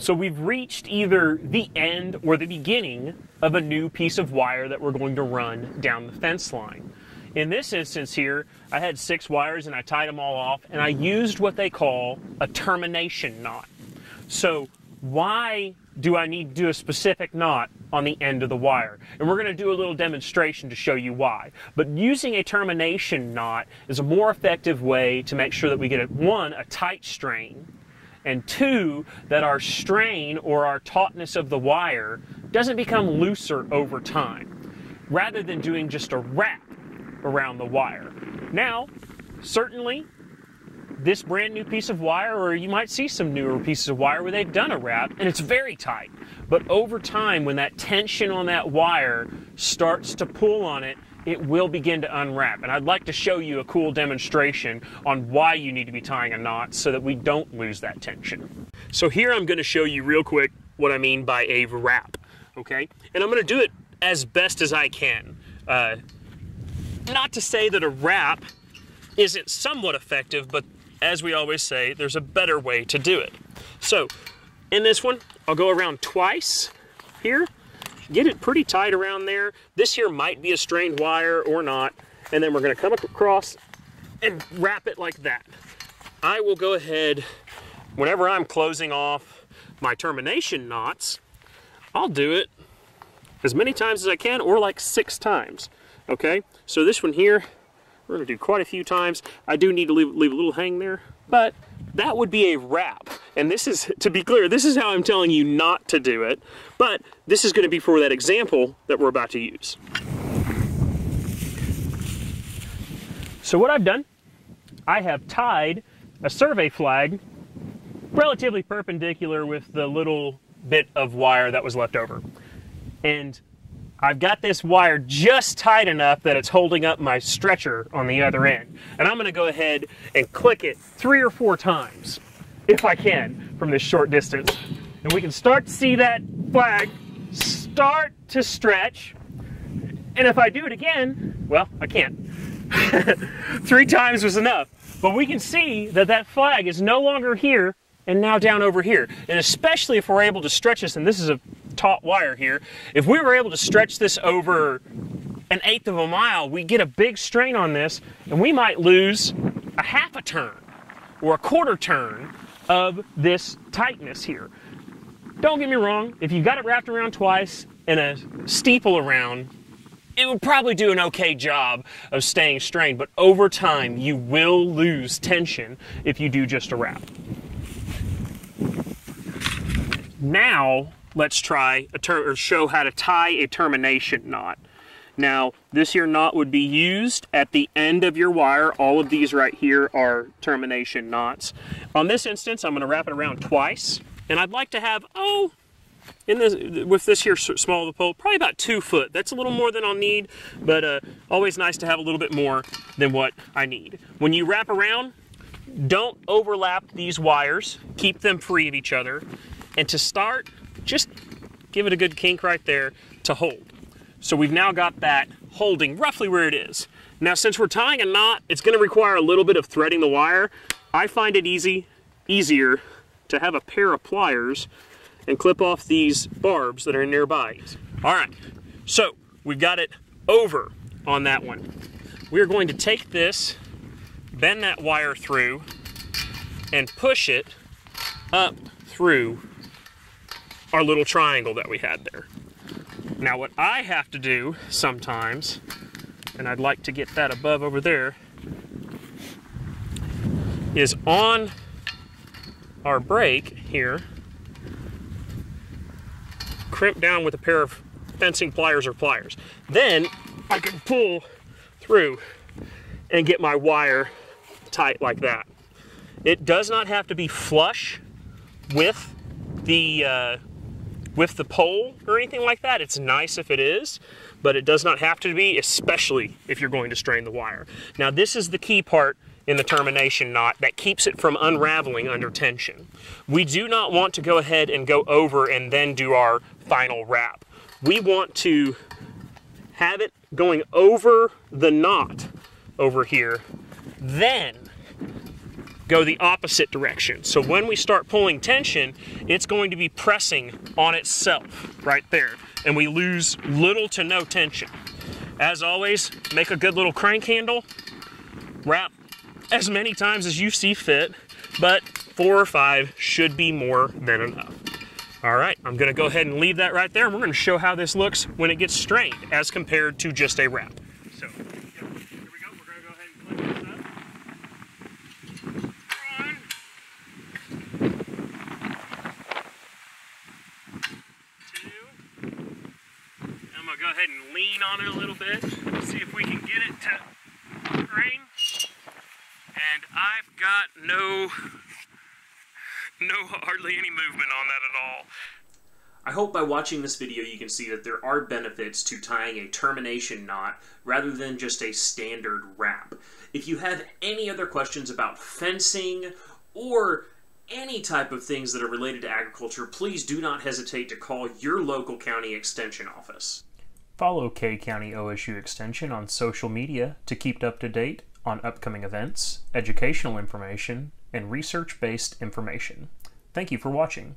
So we've reached either the end or the beginning of a new piece of wire that we're going to run down the fence line. In this instance here, I had 6 wires and I tied them all off, and I used what they call a termination knot. So why do I need to do a specific knot on the end of the wire? And we're going to do a little demonstration to show you why. But using a termination knot is a more effective way to make sure that we get, one, a tight strain, and 2, that our strain or our tautness of the wire doesn't become looser over time, rather than doing just a wrap around the wire. Now, certainly, this brand new piece of wire, or you might see some newer pieces of wire where they've done a wrap and it's very tight. But over time, when that tension on that wire starts to pull on it, it will begin to unwrap. And I'd like to show you a cool demonstration on why you need to be tying a knot so that we don't lose that tension. So here I'm going to show you real quick what I mean by a wrap, okay? And I'm going to do it as best as I can. Not to say that a wrap isn't somewhat effective, but as we always say, there's a better way to do it. So in this one, I'll go around twice here, get it pretty tight around there. This here might be a strained wire or not, and then we're going to come across and wrap it like that. I will go ahead, whenever I'm closing off my termination knots, I'll do it as many times as I can, or like 6 times. Okay, so this one here, we're going to do quite a few times. I do need to leave a little hang there, but that would be a wrap. And this is, to be clear, this is how I'm telling you not to do it, but this is going to be for that example that we're about to use. So what I've done, I have tied a survey flag relatively perpendicular with the little bit of wire that was left over. And I've got this wire just tight enough that it's holding up my stretcher on the other end. And I'm going to go ahead and click it 3 or 4 times, if I can, from this short distance. And we can start to see that flag start to stretch. And if I do it again, well, I can't. 3 times was enough. But we can see that that flag is no longer here and now down over here. And especially if we're able to stretch this, and this is a taut wire here, if we were able to stretch this over 1/8 of a mile, we get a big strain on this, and we might lose a 1/2 turn or a 1/4 turn of this tightness here. Don't get me wrong, if you've got it wrapped around twice and a steeple around, it would probably do an okay job of staying strained, but over time you will lose tension if you do just a wrap. Now let's try or show how to tie a termination knot. Now this here knot would be used at the end of your wire. All of these right here are termination knots. On this instance, I'm going to wrap it around twice, and I'd like to have, with this here small of a pole, probably about 2 foot. That's a little more than I'll need, but always nice to have a little bit more than what I need. When you wrap around, don't overlap these wires. Keep them free of each other. And to start, just give it a good kink right there to hold. So we've now got that holding roughly where it is. Now, since we're tying a knot, it's going to require a little bit of threading the wire. I find it easier to have a pair of pliers and clip off these barbs that are nearby. All right, so we've got it over on that one. We're going to take this, bend that wire through, and push it up through our little triangle that we had there. Now what I have to do sometimes, and I'd like to get that above over there, is on our brake here, crimp down with a pair of fencing pliers or pliers. Then I can pull through and get my wire tight like that. It does not have to be flush with the pole or anything like that. It's nice if it is, but it does not have to be, especially if you're going to strain the wire. Now this is the key part in the termination knot that keeps it from unraveling under tension. We do not want to go ahead and go over and then do our final wrap. We want to have it going over the knot over here, then go the opposite direction. So when we start pulling tension, it's going to be pressing on itself right there, and we lose little to no tension. As always, make a good little crank handle, wrap as many times as you see fit, but 4 or 5 should be more than enough. All right, I'm gonna go ahead and leave that right there, and we're gonna show how this looks when it gets strained as compared to just a wrap. So, here we go. We're gonna go ahead and clip this up. 1, 2. I'm gonna go ahead and lean on it a little bit, see if we can get it to strain. And I've got hardly any movement on that at all. I hope by watching this video you can see that there are benefits to tying a termination knot rather than just a standard wrap. If you have any other questions about fencing or any type of things that are related to agriculture, please do not hesitate to call your local county extension office. Follow K County OSU Extension on social media to keep up to date on upcoming events, educational information, and research-based information. Thank you for watching.